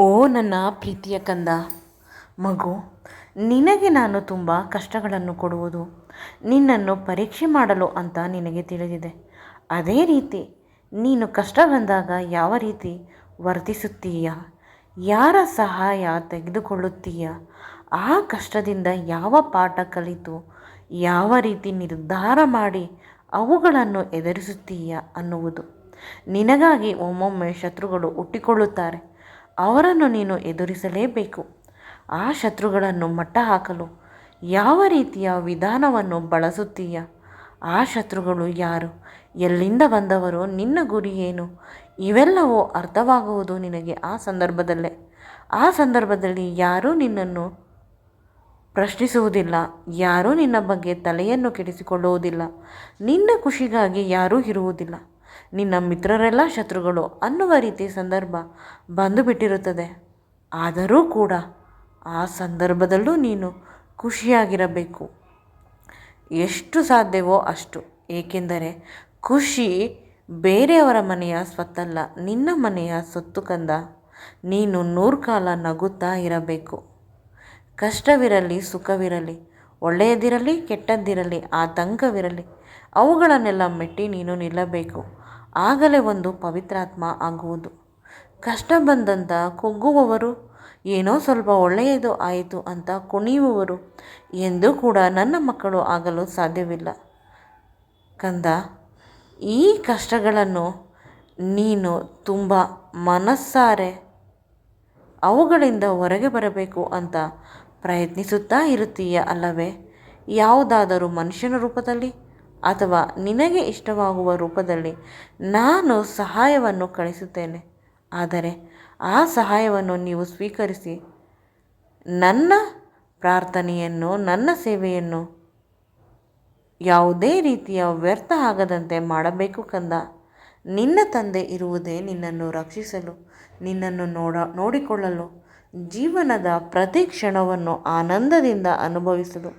ಓ ನನ್ನ ಪ್ರೀತಿಯ ಕಂದ, ಮಗು, ನಿನಗೆ ನಾನು ತುಂಬ ಕಷ್ಟಗಳನ್ನು ಕೊಡುವುದು ನಿನ್ನನ್ನು ಪರೀಕ್ಷೆ ಮಾಡಲು ಅಂತ ನಿನಗೆ ತಿಳಿದಿದೆ. ಅದೇ ರೀತಿ ನೀನು ಕಷ್ಟ ಬಂದಾಗ ಯಾವ ರೀತಿ ವರ್ತಿಸುತ್ತೀಯ, ಯಾರ ಸಹಾಯ ತೆಗೆದುಕೊಳ್ಳುತ್ತೀಯ, ಆ ಕಷ್ಟದಿಂದ ಯಾವ ಪಾಠ ಕಲಿತು ಯಾವ ರೀತಿ ನಿರ್ಧಾರ ಮಾಡಿ ಅವುಗಳನ್ನು ಎದುರಿಸುತ್ತೀಯ ಅನ್ನುವುದು. ನಿನಗಾಗಿ ಒಮ್ಮೊಮ್ಮೆ ಶತ್ರುಗಳು ಹುಟ್ಟಿಕೊಳ್ಳುತ್ತಾರೆ. ಅವರನ್ನು ನೀನು ಎದುರಿಸಲೇಬೇಕು. ಆ ಶತ್ರುಗಳನ್ನು ಮಟ್ಟ ಹಾಕಲು ಯಾವ ರೀತಿಯ ವಿಧಾನವನ್ನು ಬಳಸುತ್ತೀಯ, ಆ ಶತ್ರುಗಳು ಯಾರು, ಎಲ್ಲಿಂದ ಬಂದವರು, ನಿನ್ನ ಗುರಿ ಏನು, ಇವೆಲ್ಲವೂ ಅರ್ಥವಾಗುವುದು ನಿನಗೆ ಆ ಸಂದರ್ಭದಲ್ಲೇ. ಆ ಸಂದರ್ಭದಲ್ಲಿ ಯಾರೂ ನಿನ್ನನ್ನು ಪ್ರಶ್ನಿಸುವುದಿಲ್ಲ, ಯಾರೂ ನಿನ್ನ ಬಗ್ಗೆ ತಲೆಯನ್ನು ಕೆಡಿಸಿಕೊಳ್ಳುವುದಿಲ್ಲ, ನಿನ್ನ ಖುಷಿಗಾಗಿ ಯಾರೂ ಇರುವುದಿಲ್ಲ. ನಿನ್ನ ಮಿತ್ರರೆಲ್ಲ ಶತ್ರುಗಳು ಅನ್ನುವ ರೀತಿ ಸಂದರ್ಭ ಬಂದು ಬಿಟ್ಟಿರುತ್ತದೆ. ಆದರೂ ಕೂಡ ಆ ಸಂದರ್ಭದಲ್ಲೂ ನೀನು ಖುಷಿಯಾಗಿರಬೇಕು, ಎಷ್ಟು ಸಾಧ್ಯವೋ ಅಷ್ಟು. ಏಕೆಂದರೆ ಖುಷಿ ಬೇರೆಯವರ ಮನೆಯ ಸ್ವತ್ತಲ್ಲ, ನಿನ್ನ ಮನೆಯ ಸೊತ್ತು ಕಂದ. ನೀನು 100 ಕಾಲ ನಗುತ್ತಾ ಇರಬೇಕು. ಕಷ್ಟವಿರಲಿ ಸುಖವಿರಲಿ, ಒಳ್ಳೆಯದಿರಲಿ ಕೆಟ್ಟದ್ದಿರಲಿ, ಆತಂಕವಿರಲಿ, ಅವುಗಳನ್ನೆಲ್ಲ ಮೆಟ್ಟಿ ನೀನು ನಿಲ್ಲಬೇಕು. ಆಗಲೇ ಒಂದು ಪವಿತ್ರಾತ್ಮ ಆಗುವುದು. ಕಷ್ಟ ಬಂದಂತ ಕುಗ್ಗುವವರು, ಏನೋ ಸ್ವಲ್ಪ ಒಳ್ಳೆಯದು ಆಯಿತು ಅಂತ ಕುಣಿಯುವವರು ಎಂದೂ ಕೂಡ ನನ್ನ ಮಕ್ಕಳು ಆಗಲು ಸಾಧ್ಯವಿಲ್ಲ ಕಂದ. ಈ ಕಷ್ಟಗಳನ್ನು ನೀನು ತುಂಬ ಮನಸ್ಸಾರೆ ಅವುಗಳಿಂದ ಹೊರಗೆ ಬರಬೇಕು ಅಂತ ಪ್ರಯತ್ನಿಸುತ್ತಾ ಇರುತ್ತೀಯ ಅಲ್ಲವೇ? ಯಾವುದಾದರೂ ಮನುಷ್ಯನ ರೂಪದಲ್ಲಿ ಅಥವಾ ನಿನಗೆ ಇಷ್ಟವಾಗುವ ರೂಪದಲ್ಲಿ ನಾನು ಸಹಾಯವನ್ನು ಕಳಿಸುತ್ತೇನೆ. ಆದರೆ ಆ ಸಹಾಯವನ್ನು ನೀವು ಸ್ವೀಕರಿಸಿ ನನ್ನ ಪ್ರಾರ್ಥನೆಯನ್ನು, ನನ್ನ ಸೇವೆಯನ್ನು ಯಾವುದೇ ರೀತಿಯ ವ್ಯರ್ಥ ಆಗದಂತೆ ಮಾಡಬೇಕು ಕಂದ. ನಿನ್ನ ತಂದೆ ಇರುವುದೇ ನಿನ್ನನ್ನು ರಕ್ಷಿಸಲು, ನಿನ್ನನ್ನು ನೋಡಿಕೊಳ್ಳಲು, ಜೀವನದ ಪ್ರತಿ ಕ್ಷಣವನ್ನು ಆನಂದದಿಂದ ಅನುಭವಿಸಲು.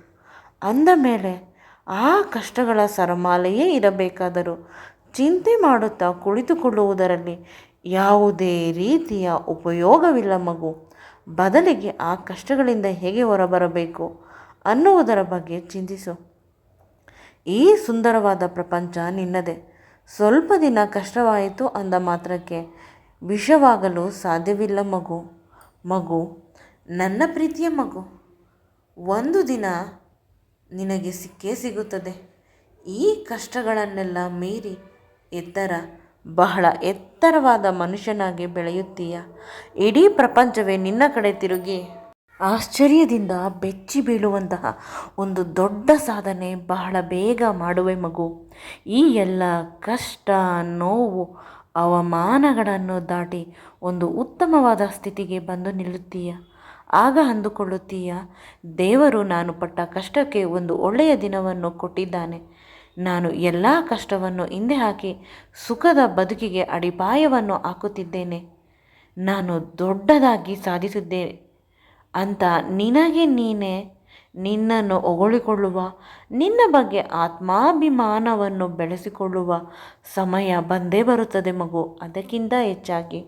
ಅಂದ ಮೇಲೆ ಆ ಕಷ್ಟಗಳ ಸರಮಾಲೆಯೇ ಇರಬೇಕಾದರೂ ಚಿಂತೆ ಮಾಡುತ್ತಾ ಕುಳಿತುಕೊಳ್ಳುವುದರಲ್ಲಿ ಯಾವುದೇ ರೀತಿಯ ಉಪಯೋಗವಿಲ್ಲ ಮಗು. ಬದಲಿಗೆ ಆ ಕಷ್ಟಗಳಿಂದ ಹೇಗೆ ಹೊರಬರಬೇಕು ಅನ್ನುವುದರ ಬಗ್ಗೆ ಚಿಂತಿಸು. ಈ ಸುಂದರವಾದ ಪ್ರಪಂಚ ನಿನ್ನದೇ. ಸ್ವಲ್ಪ ದಿನ ಕಷ್ಟವಾಯಿತು ಅಂದ ಮಾತ್ರಕ್ಕೆ ವಿಷವಾಗಲು ಸಾಧ್ಯವಿಲ್ಲ ಮಗು. ಮಗು, ನನ್ನ ಪ್ರೀತಿಯ ಮಗು, ಒಂದು ದಿನ ನಿನಗೆ ಸಿಕ್ಕೇ ಸಿಗುತ್ತದೆ. ಈ ಕಷ್ಟಗಳನ್ನೆಲ್ಲ ಮೀರಿ ಬಹಳ ಎತ್ತರವಾದ ಮನುಷ್ಯನಾಗಿ ಬೆಳೆಯುತ್ತೀಯ. ಇಡೀ ಪ್ರಪಂಚವೇ ನಿನ್ನ ಕಡೆ ತಿರುಗಿ ಆಶ್ಚರ್ಯದಿಂದ ಬೆಚ್ಚಿ ಬೀಳುವಂತಹ ಒಂದು ದೊಡ್ಡ ಸಾಧನೆ ಬಹಳ ಬೇಗ ಮಾಡುವೆ ಮಗು. ಈ ಎಲ್ಲ ಕಷ್ಟ, ನೋವು, ಅವಮಾನಗಳನ್ನು ದಾಟಿ ಒಂದು ಉತ್ತಮವಾದ ಸ್ಥಿತಿಗೆ ಬಂದು ನಿಲ್ಲುತ್ತೀಯ. ಆಗ ಅಂದುಕೊಳ್ಳುತ್ತೀಯ, ದೇವರು ನಾನು ಪಟ್ಟ ಕಷ್ಟಕ್ಕೆ ಒಂದು ಒಳ್ಳೆಯ ದಿನವನ್ನು ಕೊಟ್ಟಿದ್ದಾನೆ. ನಾನು ಎಲ್ಲ ಕಷ್ಟವನ್ನು ಹಿಂದೆ ಹಾಕಿ ಸುಖದ ಬದುಕಿಗೆ ಅಡಿಪಾಯವನ್ನು ಹಾಕುತ್ತಿದ್ದೇನೆ. ನಾನು ದೊಡ್ಡದಾಗಿ ಸಾಧಿಸಿದ್ದೇನೆ ಅಂತ ನಿನಗೆ ನೀನೇ ನಿನ್ನನ್ನು ಹೊಗಳಿಕೊಳ್ಳುವ, ನಿನ್ನ ಬಗ್ಗೆ ಆತ್ಮಾಭಿಮಾನವನ್ನು ಬೆಳೆಸಿಕೊಳ್ಳುವ ಸಮಯ ಬಂದೇ ಬರುತ್ತದೆ ಮಗು. ಅದಕ್ಕಿಂತ ಹೆಚ್ಚಾಗಿ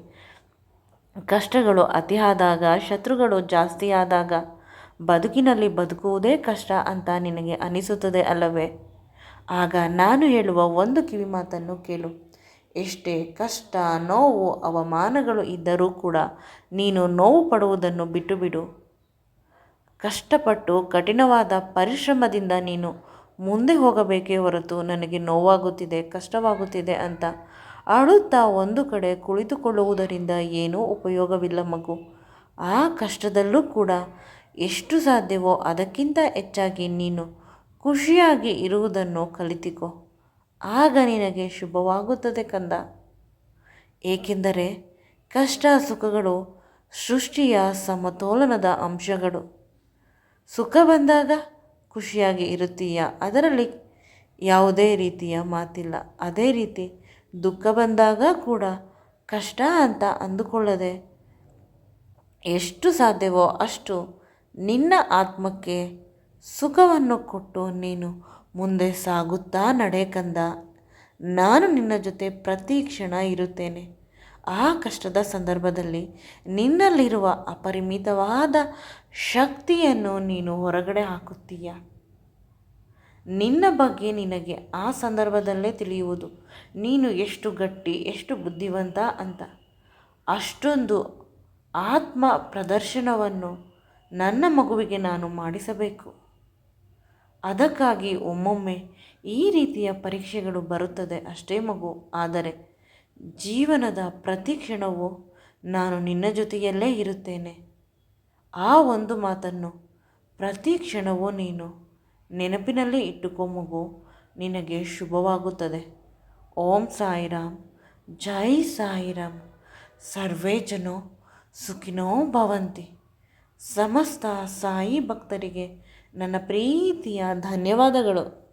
ಕಷ್ಟಗಳು ಅತಿಯಾದಾಗ, ಶತ್ರುಗಳು ಜಾಸ್ತಿಯಾದಾಗ ಬದುಕಿನಲ್ಲಿ ಬದುಕುವುದೇ ಕಷ್ಟ ಅಂತ ನಿನಗೆ ಅನಿಸುತ್ತದೆ ಅಲ್ಲವೇ? ಆಗ ನಾನು ಹೇಳುವ ಒಂದು ಕಿವಿಮಾತನ್ನು ಕೇಳು. ಎಷ್ಟೇ ಕಷ್ಟ, ನೋವು, ಅವಮಾನಗಳು ಇದ್ದರೂ ಕೂಡ ನೀನು ನೋವು ಪಡುವುದನ್ನು ಬಿಟ್ಟು ಬಿಡು. ಕಷ್ಟಪಟ್ಟು ಕಠಿಣವಾದ ಪರಿಶ್ರಮದಿಂದ ನೀನು ಮುಂದೆ ಹೋಗಬೇಕೇ ಹೊರತು ನನಗೆ ನೋವಾಗುತ್ತಿದೆ, ಕಷ್ಟವಾಗುತ್ತಿದೆ ಅಂತ ಅಳುತ್ತಾ ಒಂದು ಕಡೆ ಕುಳಿತುಕೊಳ್ಳುವುದರಿಂದ ಏನೂ ಉಪಯೋಗವಿಲ್ಲ ಮಗು. ಆ ಕಷ್ಟದಲ್ಲೂ ಕೂಡ ಎಷ್ಟು ಸಾಧ್ಯವೋ ಅದಕ್ಕಿಂತ ಹೆಚ್ಚಾಗಿ ನೀನು ಖುಷಿಯಾಗಿ ಇರುವುದನ್ನು ಕಲಿತುಕೋ. ಆಗ ನಿನಗೆ ಶುಭವಾಗುತ್ತದೆ ಕಂದ. ಏಕೆಂದರೆ ಕಷ್ಟ ಸುಖಗಳು ಸೃಷ್ಟಿಯ ಸಮತೋಲನದ ಅಂಶಗಳು. ಸುಖ ಬಂದಾಗ ಖುಷಿಯಾಗಿ ಇರುತ್ತೀಯ, ಅದರಲ್ಲಿ ಯಾವುದೇ ರೀತಿಯ ಮಾತಿಲ್ಲ. ಅದೇ ರೀತಿ ದುಃಖ ಬಂದಾಗ ಕೂಡ ಕಷ್ಟ ಅಂತ ಅಂದುಕೊಳ್ಳದೆ ಎಷ್ಟು ಸಾಧ್ಯವೋ ಅಷ್ಟು ನಿನ್ನ ಆತ್ಮಕ್ಕೆ ಸುಖವನ್ನು ಕೊಟ್ಟು ನೀನು ಮುಂದೆ ಸಾಗುತ್ತಾ ನಡೆ ಕಂದ. ನಾನು ನಿನ್ನ ಜೊತೆ ಪ್ರತಿ ಕ್ಷಣ ಇರುತ್ತೇನೆ. ಆ ಕಷ್ಟದ ಸಂದರ್ಭದಲ್ಲಿ ನಿನ್ನಲ್ಲಿರುವ ಅಪರಿಮಿತವಾದ ಶಕ್ತಿಯನ್ನು ನೀನು ಹೊರಗಡೆ ಹಾಕುತ್ತೀಯ. ನಿನ್ನ ಬಗ್ಗೆ ನಿನಗೆ ಆ ಸಂದರ್ಭದಲ್ಲೇ ತಿಳಿಯುವುದು, ನೀನು ಎಷ್ಟು ಗಟ್ಟಿ, ಎಷ್ಟು ಬುದ್ಧಿವಂತ ಅಂತ. ಅಷ್ಟೊಂದು ಆತ್ಮ ಪ್ರದರ್ಶನವನ್ನು ನನ್ನ ಮಗುವಿಗೆ ನಾನು ಮಾಡಿಸಬೇಕು. ಅದಕ್ಕಾಗಿ ಒಮ್ಮೊಮ್ಮೆ ಈ ರೀತಿಯ ಪರೀಕ್ಷೆಗಳು ಬರುತ್ತದೆ ಅಷ್ಟೇ ಮಗು. ಆದರೆ ಜೀವನದ ಪ್ರತಿ ಕ್ಷಣವೂ ನಾನು ನಿನ್ನ ಜೊತೆಯಲ್ಲೇ ಇರುತ್ತೇನೆ. ಆ ಒಂದು ಮಾತನ್ನು ಪ್ರತಿ ಕ್ಷಣವೂ ನೀನು ನೆನಪಿನಲ್ಲಿ ಇಟ್ಟುಕೋ ಮಗು. ನಿನಗೆ ಶುಭವಾಗುತ್ತದೆ. ಓಂ ಸಾಯಿರಾಮ್. ಜೈ ಸಾಯಿರಾಮ್. ಸರ್ವೇ ಜನೋ ಸುಖಿನೋ ಭವಂತಿ. ಸಮಸ್ತ ಸಾಯಿ ಭಕ್ತರಿಗೆ ನನ್ನ ಪ್ರೀತಿಯ ಧನ್ಯವಾದಗಳು.